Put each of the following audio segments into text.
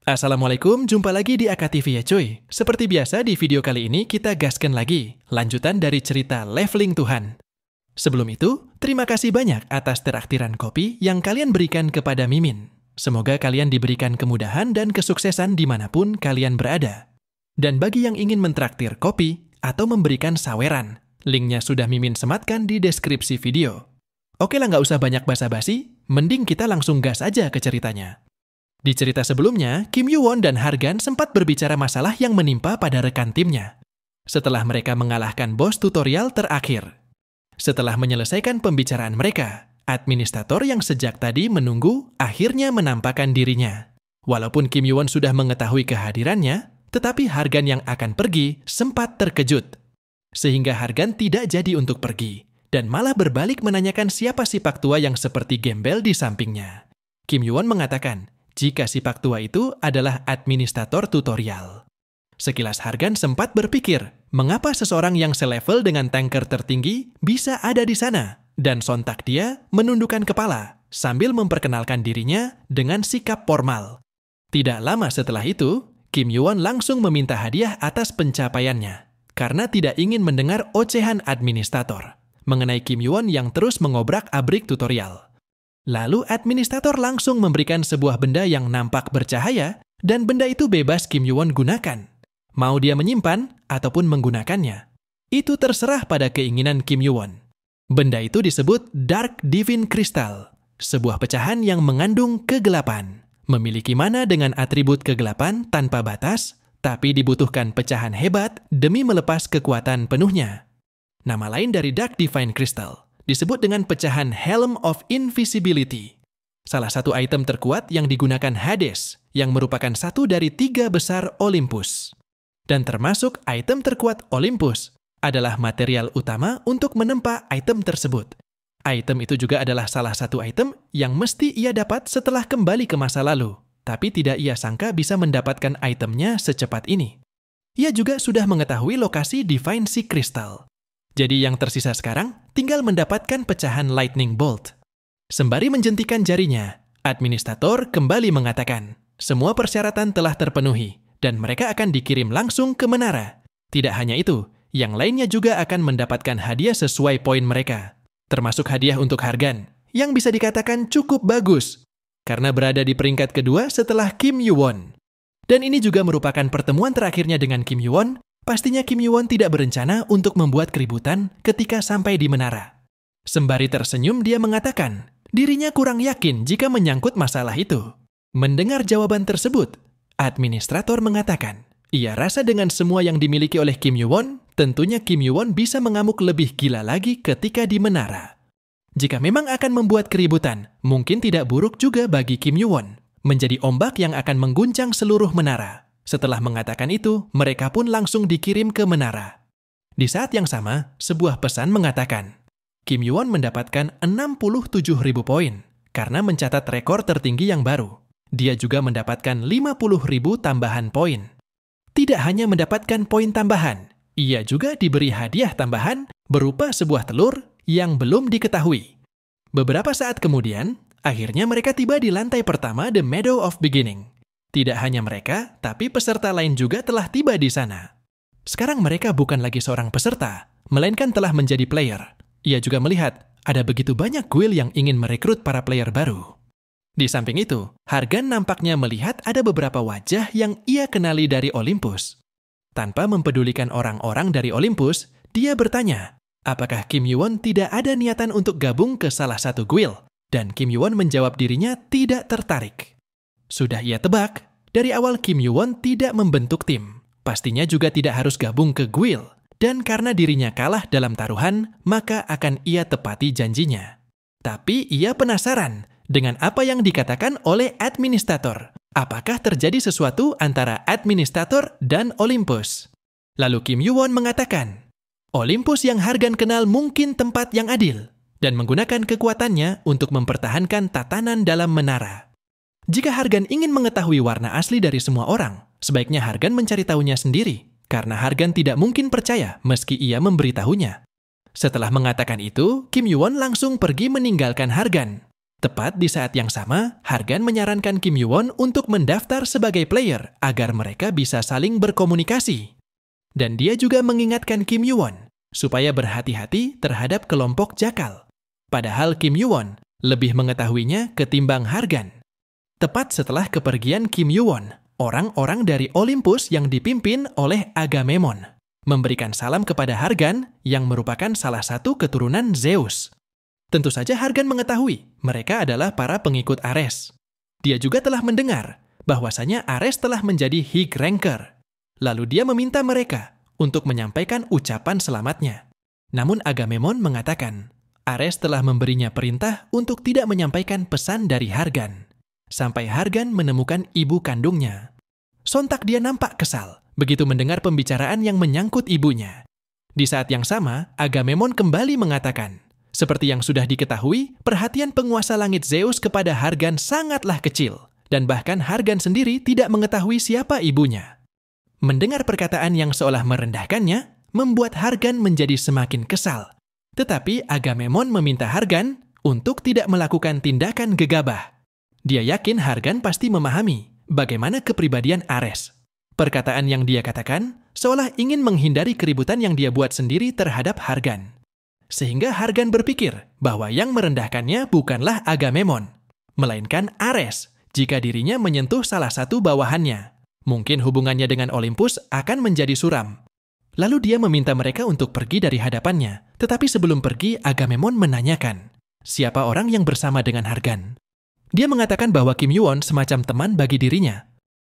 Assalamualaikum, jumpa lagi di AKTV ya cuy. Seperti biasa di video kali ini kita gaskan lagi, lanjutan dari cerita Leveling Tuhan. Sebelum itu, terima kasih banyak atas terakhiran kopi yang kalian berikan kepada Mimin. Semoga kalian diberikan kemudahan dan kesuksesan dimanapun kalian berada. Dan bagi yang ingin mentraktir kopi atau memberikan saweran, linknya sudah Mimin sematkan di deskripsi video. Oke lah, nggak usah banyak basa-basi, mending kita langsung gas aja ke ceritanya. Di cerita sebelumnya, Kim Yoo-won dan Hargan sempat berbicara masalah yang menimpa pada rekan timnya. Setelah mereka mengalahkan bos tutorial terakhir. Setelah menyelesaikan pembicaraan mereka, administrator yang sejak tadi menunggu akhirnya menampakkan dirinya. Walaupun Kim Yoo-won sudah mengetahui kehadirannya, tetapi Hargan yang akan pergi sempat terkejut. Sehingga Hargan tidak jadi untuk pergi, dan malah berbalik menanyakan siapa si Pak Tua yang seperti gembel di sampingnya. Kim Yoo-won mengatakan, jika si Pak Tua itu adalah administrator tutorial. Sekilas Hargan sempat berpikir, mengapa seseorang yang selevel dengan tanker tertinggi bisa ada di sana? Dan sontak dia menundukkan kepala sambil memperkenalkan dirinya dengan sikap formal. Tidak lama setelah itu, Kim Yoo-won langsung meminta hadiah atas pencapaiannya karena tidak ingin mendengar ocehan administrator mengenai Kim Yoo-won yang terus mengobrak-abrik tutorial. Lalu administrator langsung memberikan sebuah benda yang nampak bercahaya dan benda itu bebas Kim Yoo-won gunakan. Mau dia menyimpan ataupun menggunakannya. Itu terserah pada keinginan Kim Yoo-won. Benda itu disebut Dark Divine Crystal, sebuah pecahan yang mengandung kegelapan. Memiliki mana dengan atribut kegelapan tanpa batas, tapi dibutuhkan pecahan hebat demi melepas kekuatan penuhnya. Nama lain dari Dark Divine Crystal disebut dengan pecahan Helm of Invisibility. Salah satu item terkuat yang digunakan Hades, yang merupakan satu dari 3 besar Olympus. Dan termasuk item terkuat Olympus adalah material utama untuk menempa item tersebut. Item itu juga adalah salah satu item yang mesti ia dapat setelah kembali ke masa lalu. Tapi tidak ia sangka bisa mendapatkan itemnya secepat ini. Ia juga sudah mengetahui lokasi Divine Sea Crystal. Jadi yang tersisa sekarang tinggal mendapatkan pecahan Lightning Bolt. Sembari menjentikan jarinya, administrator kembali mengatakan, semua persyaratan telah terpenuhi dan mereka akan dikirim langsung ke menara. Tidak hanya itu, yang lainnya juga akan mendapatkan hadiah sesuai poin mereka. Termasuk hadiah untuk Hargan, yang bisa dikatakan cukup bagus, karena berada di peringkat kedua setelah Kim Yoo-won. Dan ini juga merupakan pertemuan terakhirnya dengan Kim Yoo-won. Pastinya Kim Yoo-won tidak berencana untuk membuat keributan ketika sampai di menara. Sembari tersenyum, dia mengatakan, dirinya kurang yakin jika menyangkut masalah itu. Mendengar jawaban tersebut, administrator mengatakan, ia rasa dengan semua yang dimiliki oleh Kim Yoo-won, tentunya Kim Yoo-won bisa mengamuk lebih gila lagi ketika di menara. Jika memang akan membuat keributan, mungkin tidak buruk juga bagi Kim Yoo-won, menjadi ombak yang akan mengguncang seluruh menara. Setelah mengatakan itu, mereka pun langsung dikirim ke menara. Di saat yang sama, sebuah pesan mengatakan, Kim Yoo-won mendapatkan 67.000 poin karena mencatat rekor tertinggi yang baru. Dia juga mendapatkan 50.000 tambahan poin. Tidak hanya mendapatkan poin tambahan, ia juga diberi hadiah tambahan berupa sebuah telur yang belum diketahui. Beberapa saat kemudian, akhirnya mereka tiba di lantai pertama The Meadow of Beginning. Tidak hanya mereka, tapi peserta lain juga telah tiba di sana. Sekarang mereka bukan lagi seorang peserta, melainkan telah menjadi player. Ia juga melihat ada begitu banyak guild yang ingin merekrut para player baru. Di samping itu, Hargan nampaknya melihat ada beberapa wajah yang ia kenali dari Olympus. Tanpa mempedulikan orang-orang dari Olympus, dia bertanya, apakah Kim Yoo-won tidak ada niatan untuk gabung ke salah satu guild? Dan Kim Yoo-won menjawab dirinya tidak tertarik. Sudah ia tebak, dari awal Kim Yoo-won tidak membentuk tim. Pastinya juga tidak harus gabung ke guild. Dan karena dirinya kalah dalam taruhan, maka akan ia tepati janjinya. Tapi ia penasaran dengan apa yang dikatakan oleh administrator. Apakah terjadi sesuatu antara administrator dan Olympus? Lalu Kim Yoo-won mengatakan, Olympus yang Hargan kenal mungkin tempat yang adil dan menggunakan kekuatannya untuk mempertahankan tatanan dalam menara. Jika Hargan ingin mengetahui warna asli dari semua orang, sebaiknya Hargan mencari tahunya sendiri, karena Hargan tidak mungkin percaya meski ia memberitahunya. Setelah mengatakan itu, Kim Yoo-won langsung pergi meninggalkan Hargan. Tepat di saat yang sama, Hargan menyarankan Kim Yoo-won untuk mendaftar sebagai player agar mereka bisa saling berkomunikasi. Dan dia juga mengingatkan Kim Yoo-won supaya berhati-hati terhadap kelompok jakal. Padahal Kim Yoo-won lebih mengetahuinya ketimbang Hargan. Tepat setelah kepergian Kim Yoo-won, orang-orang dari Olympus yang dipimpin oleh Agamemnon memberikan salam kepada Hargan yang merupakan salah satu keturunan Zeus. Tentu saja Hargan mengetahui mereka adalah para pengikut Ares. Dia juga telah mendengar bahwasanya Ares telah menjadi High Ranker. Lalu dia meminta mereka untuk menyampaikan ucapan selamatnya. Namun Agamemnon mengatakan, Ares telah memberinya perintah untuk tidak menyampaikan pesan dari Hargan. Sampai Hargan menemukan ibu kandungnya. Sontak dia nampak kesal begitu mendengar pembicaraan yang menyangkut ibunya. Di saat yang sama, Agamemnon kembali mengatakan, seperti yang sudah diketahui, perhatian penguasa langit Zeus kepada Hargan sangatlah kecil, dan bahkan Hargan sendiri tidak mengetahui siapa ibunya. Mendengar perkataan yang seolah merendahkannya, membuat Hargan menjadi semakin kesal. Tetapi Agamemnon meminta Hargan untuk tidak melakukan tindakan gegabah. Dia yakin Hargan pasti memahami bagaimana kepribadian Ares. Perkataan yang dia katakan seolah ingin menghindari keributan yang dia buat sendiri terhadap Hargan. Sehingga Hargan berpikir bahwa yang merendahkannya bukanlah Agamemnon, melainkan Ares jika dirinya menyentuh salah satu bawahannya. Mungkin hubungannya dengan Olympus akan menjadi suram. Lalu dia meminta mereka untuk pergi dari hadapannya. Tetapi sebelum pergi, Agamemnon menanyakan, siapa orang yang bersama dengan Hargan? Dia mengatakan bahwa Kim Yoo-won semacam teman bagi dirinya.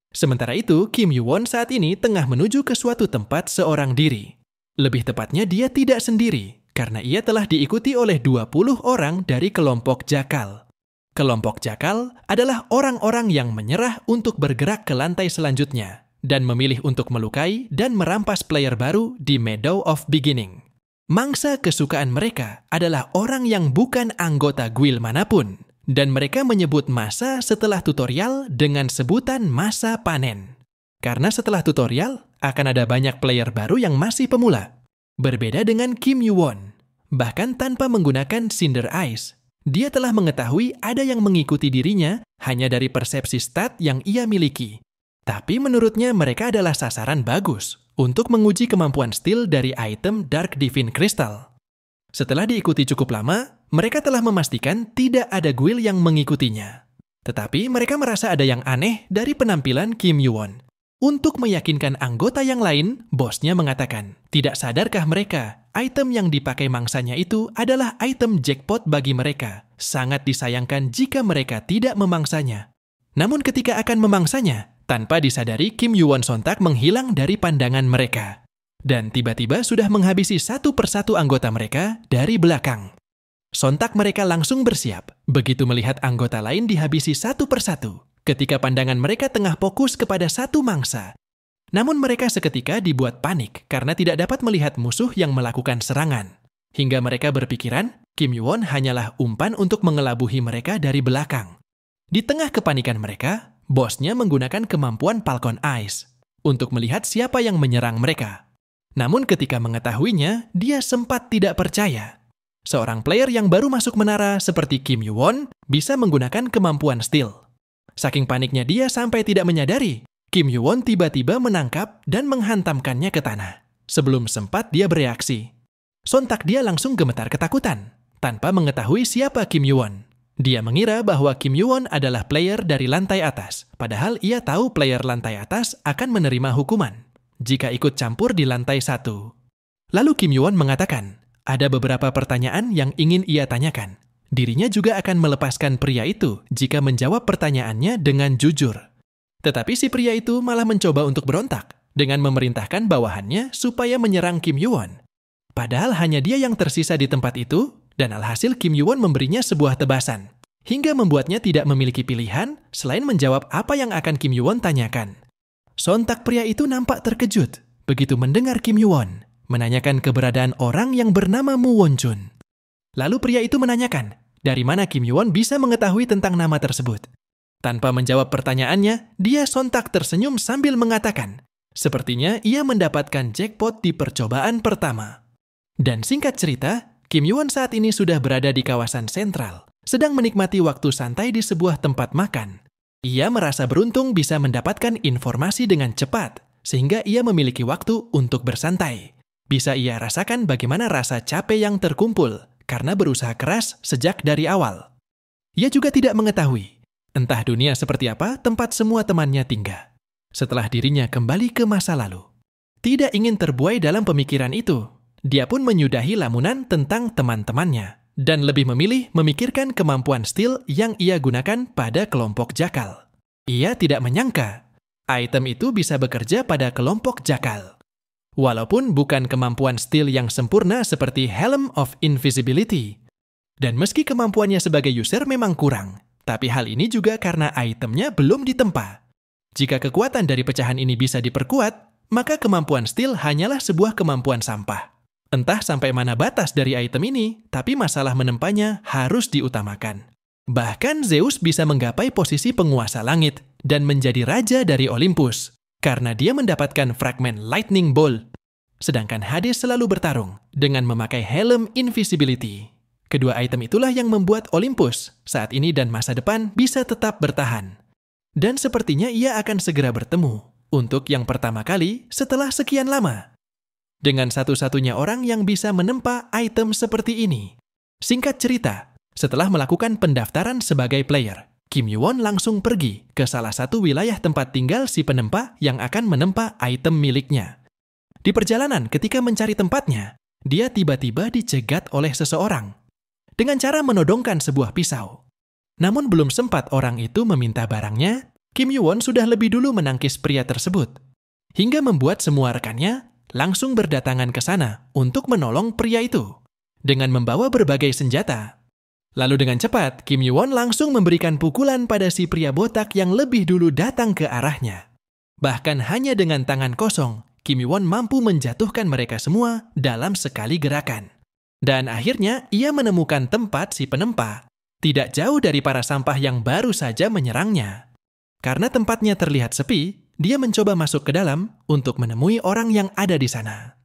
Sementara itu, Kim Yoo-won saat ini tengah menuju ke suatu tempat seorang diri. Lebih tepatnya dia tidak sendiri, karena ia telah diikuti oleh 20 orang dari kelompok jakal. Kelompok jakal adalah orang-orang yang menyerah untuk bergerak ke lantai selanjutnya dan memilih untuk melukai dan merampas player baru di Meadow of Beginning. Mangsa kesukaan mereka adalah orang yang bukan anggota guild manapun, dan mereka menyebut masa setelah tutorial dengan sebutan masa panen. Karena setelah tutorial akan ada banyak player baru yang masih pemula. Berbeda dengan Kim Yoo-won, bahkan tanpa menggunakan Cinder Eyes, dia telah mengetahui ada yang mengikuti dirinya hanya dari persepsi stat yang ia miliki. Tapi menurutnya mereka adalah sasaran bagus untuk menguji kemampuan steal dari item Dark Divine Crystal. Setelah diikuti cukup lama, mereka telah memastikan tidak ada guild yang mengikutinya. Tetapi mereka merasa ada yang aneh dari penampilan Kim Yoo-won. Untuk meyakinkan anggota yang lain, bosnya mengatakan, tidak sadarkah mereka, item yang dipakai mangsanya itu adalah item jackpot bagi mereka. Sangat disayangkan jika mereka tidak memangsanya. Namun ketika akan memangsanya, tanpa disadari Kim Yoo-won sontak menghilang dari pandangan mereka. Dan tiba-tiba sudah menghabisi satu persatu anggota mereka dari belakang. Sontak mereka langsung bersiap, begitu melihat anggota lain dihabisi satu persatu. Ketika pandangan mereka tengah fokus kepada satu mangsa. Namun mereka seketika dibuat panik karena tidak dapat melihat musuh yang melakukan serangan. Hingga mereka berpikiran, Kim Yoo-won hanyalah umpan untuk mengelabuhi mereka dari belakang. Di tengah kepanikan mereka, bosnya menggunakan kemampuan Falcon Eyes untuk melihat siapa yang menyerang mereka. Namun ketika mengetahuinya, dia sempat tidak percaya. Seorang player yang baru masuk menara seperti Kim Yoo-won bisa menggunakan kemampuan steal. Saking paniknya dia sampai tidak menyadari, Kim Yoo-won tiba-tiba menangkap dan menghantamkannya ke tanah. Sebelum sempat dia bereaksi. Sontak dia langsung gemetar ketakutan, tanpa mengetahui siapa Kim Yoo-won. Dia mengira bahwa Kim Yoo-won adalah player dari lantai atas, padahal ia tahu player lantai atas akan menerima hukuman jika ikut campur di lantai 1. Lalu Kim Yoo-won mengatakan, ada beberapa pertanyaan yang ingin ia tanyakan. Dirinya juga akan melepaskan pria itu jika menjawab pertanyaannya dengan jujur. Tetapi si pria itu malah mencoba untuk berontak dengan memerintahkan bawahannya supaya menyerang Kim Yoo-won. Padahal hanya dia yang tersisa di tempat itu, dan alhasil Kim Yoo-won memberinya sebuah tebasan, hingga membuatnya tidak memiliki pilihan selain menjawab apa yang akan Kim Yoo-won tanyakan. Sontak pria itu nampak terkejut begitu mendengar Kim Yoo-won menanyakan keberadaan orang yang bernama Mu Won-chun. Lalu pria itu menanyakan, dari mana Kim Yoo-won bisa mengetahui tentang nama tersebut? Tanpa menjawab pertanyaannya, dia sontak tersenyum sambil mengatakan, sepertinya ia mendapatkan jackpot di percobaan pertama. Dan singkat cerita, Kim Yoo-won saat ini sudah berada di kawasan sentral, sedang menikmati waktu santai di sebuah tempat makan. Ia merasa beruntung bisa mendapatkan informasi dengan cepat, sehingga ia memiliki waktu untuk bersantai. Bisa ia rasakan bagaimana rasa capek yang terkumpul karena berusaha keras sejak dari awal. Ia juga tidak mengetahui, entah dunia seperti apa tempat semua temannya tinggal. Setelah dirinya kembali ke masa lalu. Tidak ingin terbuai dalam pemikiran itu, dia pun menyudahi lamunan tentang teman-temannya dan lebih memilih memikirkan kemampuan stealth yang ia gunakan pada kelompok jakal. Ia tidak menyangka item itu bisa bekerja pada kelompok jakal. Walaupun bukan kemampuan stealth yang sempurna seperti Helm of Invisibility. Dan meski kemampuannya sebagai user memang kurang, tapi hal ini juga karena itemnya belum ditempa. Jika kekuatan dari pecahan ini bisa diperkuat, maka kemampuan stealth hanyalah sebuah kemampuan sampah. Entah sampai mana batas dari item ini, tapi masalah menempanya harus diutamakan. Bahkan Zeus bisa menggapai posisi penguasa langit dan menjadi raja dari Olympus, karena dia mendapatkan fragmen Lightning Bolt. Sedangkan Hades selalu bertarung dengan memakai Helm Invisibility. Kedua item itulah yang membuat Olympus saat ini dan masa depan bisa tetap bertahan. Dan sepertinya ia akan segera bertemu untuk yang pertama kali setelah sekian lama. Dengan satu-satunya orang yang bisa menempa item seperti ini. Singkat cerita, setelah melakukan pendaftaran sebagai player, Kim Yu-won langsung pergi ke salah satu wilayah tempat tinggal si penempa yang akan menempa item miliknya. Di perjalanan ketika mencari tempatnya, dia tiba-tiba dicegat oleh seseorang dengan cara menodongkan sebuah pisau. Namun belum sempat orang itu meminta barangnya, Kim Yu-won sudah lebih dulu menangkis pria tersebut, hingga membuat semua rekannya langsung berdatangan ke sana untuk menolong pria itu dengan membawa berbagai senjata. Lalu dengan cepat, Kim Yu-won langsung memberikan pukulan pada si pria botak yang lebih dulu datang ke arahnya. Bahkan hanya dengan tangan kosong, Kim Yu-won mampu menjatuhkan mereka semua dalam sekali gerakan. Dan akhirnya ia menemukan tempat si penempa, tidak jauh dari para sampah yang baru saja menyerangnya. Karena tempatnya terlihat sepi, dia mencoba masuk ke dalam untuk menemui orang yang ada di sana.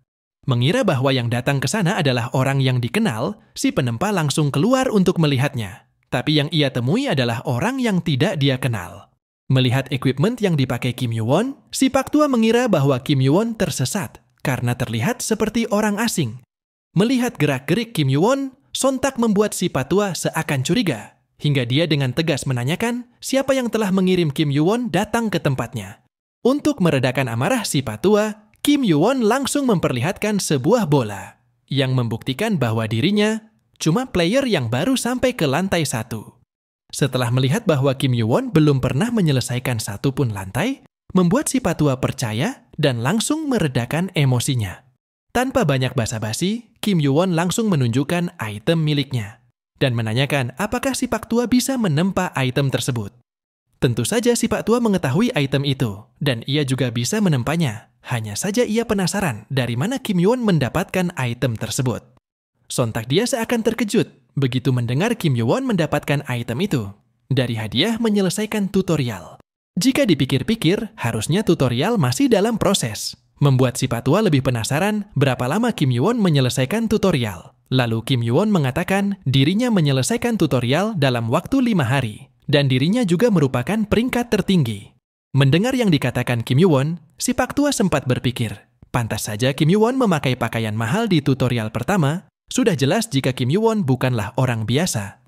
Mengira bahwa yang datang ke sana adalah orang yang dikenal, si penempa langsung keluar untuk melihatnya. Tapi yang ia temui adalah orang yang tidak dia kenal. Melihat equipment yang dipakai Kim Yu-won, si Pak Tua mengira bahwa Kim Yu-won tersesat karena terlihat seperti orang asing. Melihat gerak-gerik Kim Yu-won, sontak membuat si Pak Tua seakan curiga, hingga dia dengan tegas menanyakan siapa yang telah mengirim Kim Yu-won datang ke tempatnya. Untuk meredakan amarah si Pak Tua, Kim Yu-won langsung memperlihatkan sebuah bola yang membuktikan bahwa dirinya cuma player yang baru sampai ke lantai 1. Setelah melihat bahwa Kim Yu-won belum pernah menyelesaikan satu pun lantai, membuat si Pak Tua percaya dan langsung meredakan emosinya. Tanpa banyak basa-basi, Kim Yu-won langsung menunjukkan item miliknya dan menanyakan apakah si Pak Tua bisa menempa item tersebut. Tentu saja si Pak Tua mengetahui item itu dan ia juga bisa menempanya. Hanya saja ia penasaran dari mana Kim Yu-won mendapatkan item tersebut. Sontak dia seakan terkejut begitu mendengar Kim Yu-won mendapatkan item itu dari hadiah menyelesaikan tutorial. Jika dipikir-pikir, harusnya tutorial masih dalam proses. Membuat si Pak Tua lebih penasaran berapa lama Kim Yu-won menyelesaikan tutorial. Lalu Kim Yu-won mengatakan dirinya menyelesaikan tutorial dalam waktu 5 hari. Dan dirinya juga merupakan peringkat tertinggi. Mendengar yang dikatakan Kim Yu-won, si Pak Tua sempat berpikir, pantas saja Kim Yu-won memakai pakaian mahal di tutorial pertama. Sudah jelas jika Kim Yu-won bukanlah orang biasa.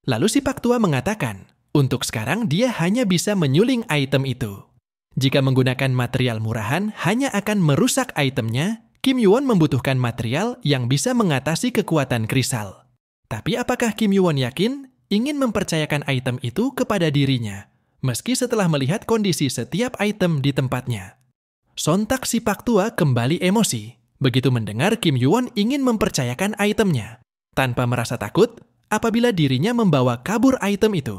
Lalu si Pak Tua mengatakan, untuk sekarang dia hanya bisa menyuling item itu. Jika menggunakan material murahan hanya akan merusak itemnya, Kim Yu-won membutuhkan material yang bisa mengatasi kekuatan kristal. Tapi apakah Kim Yu-won yakin ingin mempercayakan item itu kepada dirinya, meski setelah melihat kondisi setiap item di tempatnya? Sontak si Pak Tua kembali emosi. Begitu mendengar Kim Yu-won ingin mempercayakan itemnya, tanpa merasa takut apabila dirinya membawa kabur item itu.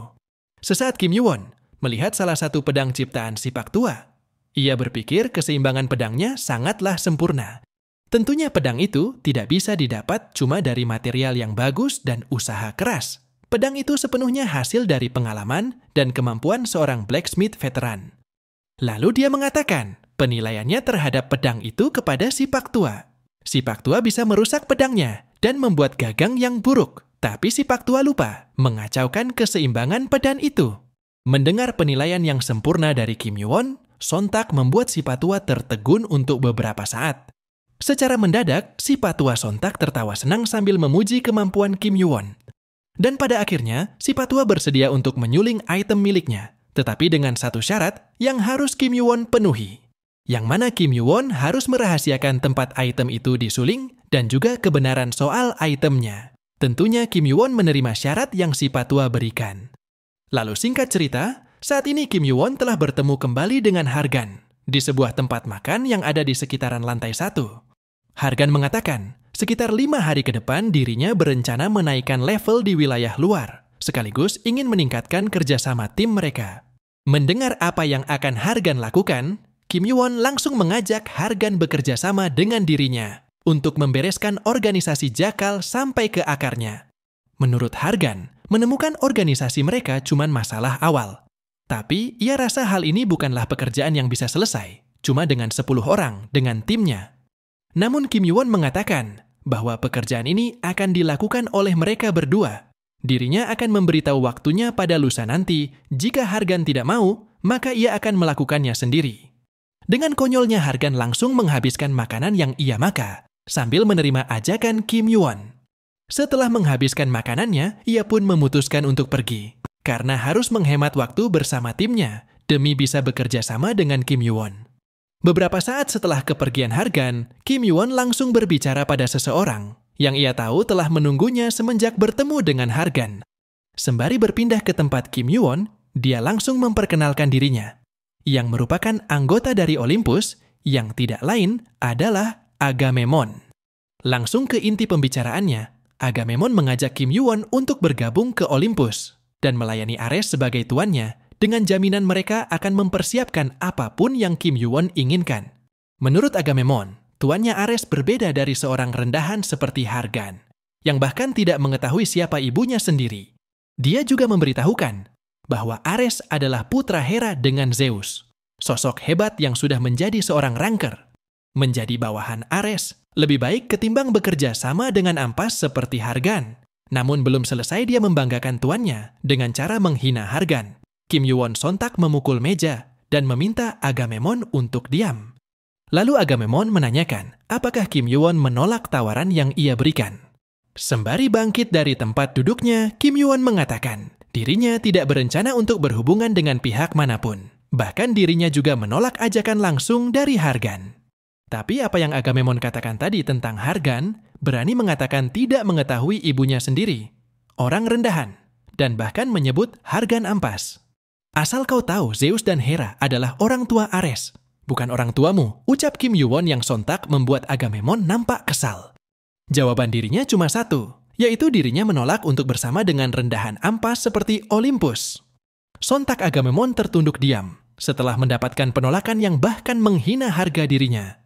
Sesaat Kim Yu-won melihat salah satu pedang ciptaan si Pak Tua, ia berpikir keseimbangan pedangnya sangatlah sempurna. Tentunya pedang itu tidak bisa didapat cuma dari material yang bagus dan usaha keras. Pedang itu sepenuhnya hasil dari pengalaman dan kemampuan seorang blacksmith veteran. Lalu dia mengatakan penilaiannya terhadap pedang itu kepada si Pak Tua. Si Pak Tua bisa merusak pedangnya dan membuat gagang yang buruk. Tapi si Pak Tua lupa mengacaukan keseimbangan pedan itu. Mendengar penilaian yang sempurna dari Kim Yoo-won, sontak membuat si Pak Tua tertegun untuk beberapa saat. Secara mendadak, si Pak Tua sontak tertawa senang sambil memuji kemampuan Kim Yoo-won. Dan pada akhirnya, si Pak Tua bersedia untuk menyuling item miliknya, tetapi dengan satu syarat yang harus Kim Yoo-won penuhi. Yang mana Kim Yoo-won harus merahasiakan tempat item itu disuling dan juga kebenaran soal itemnya. Tentunya Kim Yoo-won menerima syarat yang si Pak Tua berikan. Lalu singkat cerita, saat ini Kim Yoo-won telah bertemu kembali dengan Hargan di sebuah tempat makan yang ada di sekitaran lantai 1. Hargan mengatakan, sekitar 5 hari ke depan dirinya berencana menaikkan level di wilayah luar, sekaligus ingin meningkatkan kerjasama tim mereka. Mendengar apa yang akan Hargan lakukan, Kim Yoo-won langsung mengajak Hargan bekerja sama dengan dirinya untuk membereskan organisasi Jakal sampai ke akarnya. Menurut Hargan, menemukan organisasi mereka cuma masalah awal. Tapi ia rasa hal ini bukanlah pekerjaan yang bisa selesai, cuma dengan 10 orang dengan timnya. Namun Kim Yoo-won mengatakan bahwa pekerjaan ini akan dilakukan oleh mereka berdua. Dirinya akan memberitahu waktunya pada lusa nanti. Jika Hargan tidak mau, maka ia akan melakukannya sendiri. Dengan konyolnya Hargan langsung menghabiskan makanan yang ia makan, sambil menerima ajakan Kim Yoo-won. Setelah menghabiskan makanannya, ia pun memutuskan untuk pergi, karena harus menghemat waktu bersama timnya, demi bisa bekerja sama dengan Kim Yoo-won. Beberapa saat setelah kepergian Hargan, Kim Yoo-won langsung berbicara pada seseorang, yang ia tahu telah menunggunya semenjak bertemu dengan Hargan. Sembari berpindah ke tempat Kim Yoo-won, dia langsung memperkenalkan dirinya, yang merupakan anggota dari Olympus, yang tidak lain adalah Agamemnon. Langsung ke inti pembicaraannya, Agamemnon mengajak Kim Yoo-won untuk bergabung ke Olympus dan melayani Ares sebagai tuannya dengan jaminan mereka akan mempersiapkan apapun yang Kim Yoo-won inginkan. Menurut Agamemnon, tuannya Ares berbeda dari seorang rendahan seperti Hargan, yang bahkan tidak mengetahui siapa ibunya sendiri. Dia juga memberitahukan bahwa Ares adalah putra Hera dengan Zeus, sosok hebat yang sudah menjadi seorang ranker. Menjadi bawahan Ares lebih baik ketimbang bekerja sama dengan ampas seperti Hargan. Namun belum selesai dia membanggakan tuannya dengan cara menghina Hargan. Kim Yoo-won sontak memukul meja dan meminta Agamemnon untuk diam. Lalu Agamemnon menanyakan apakah Kim Yoo-won menolak tawaran yang ia berikan. Sembari bangkit dari tempat duduknya, Kim Yoo-won mengatakan dirinya tidak berencana untuk berhubungan dengan pihak manapun. Bahkan dirinya juga menolak ajakan langsung dari Hargan. Tapi apa yang Agamemnon katakan tadi tentang Hargan, berani mengatakan tidak mengetahui ibunya sendiri, orang rendahan, dan bahkan menyebut Hargan ampas. Asal kau tahu Zeus dan Hera adalah orang tua Ares, bukan orang tuamu, ucap Kim Yoo-won yang sontak membuat Agamemnon nampak kesal. Jawaban dirinya cuma satu, yaitu dirinya menolak untuk bersama dengan rendahan ampas seperti Olympus. Sontak Agamemnon tertunduk diam setelah mendapatkan penolakan yang bahkan menghina harga dirinya.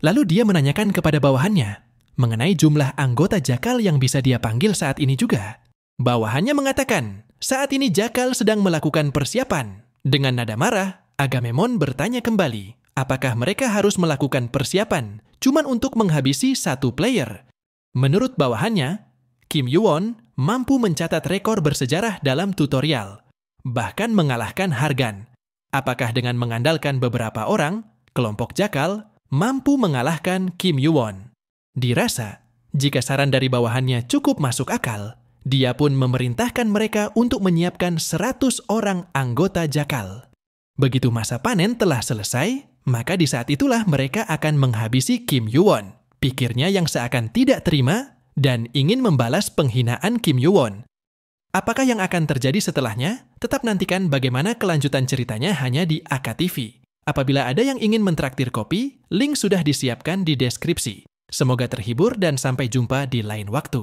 Lalu dia menanyakan kepada bawahannya mengenai jumlah anggota Jakal yang bisa dia panggil saat ini juga. Bawahannya mengatakan, saat ini Jakal sedang melakukan persiapan. Dengan nada marah, Agamemnon bertanya kembali, apakah mereka harus melakukan persiapan cuma untuk menghabisi satu player? Menurut bawahannya, Kim Yoo-won mampu mencatat rekor bersejarah dalam tutorial, bahkan mengalahkan Hargan. Apakah dengan mengandalkan beberapa orang, kelompok Jakal mampu mengalahkan Kim Yoo-won? Dirasa, jika saran dari bawahannya cukup masuk akal, dia pun memerintahkan mereka untuk menyiapkan 100 orang anggota Jakal. Begitu masa panen telah selesai, maka di saat itulah mereka akan menghabisi Kim Yoo-won. Pikirnya yang seakan tidak terima dan ingin membalas penghinaan Kim Yoo-won. Apakah yang akan terjadi setelahnya? Tetap nantikan bagaimana kelanjutan ceritanya hanya di AKTV. Apabila ada yang ingin mentraktir kopi, link sudah disiapkan di deskripsi. Semoga terhibur dan sampai jumpa di lain waktu.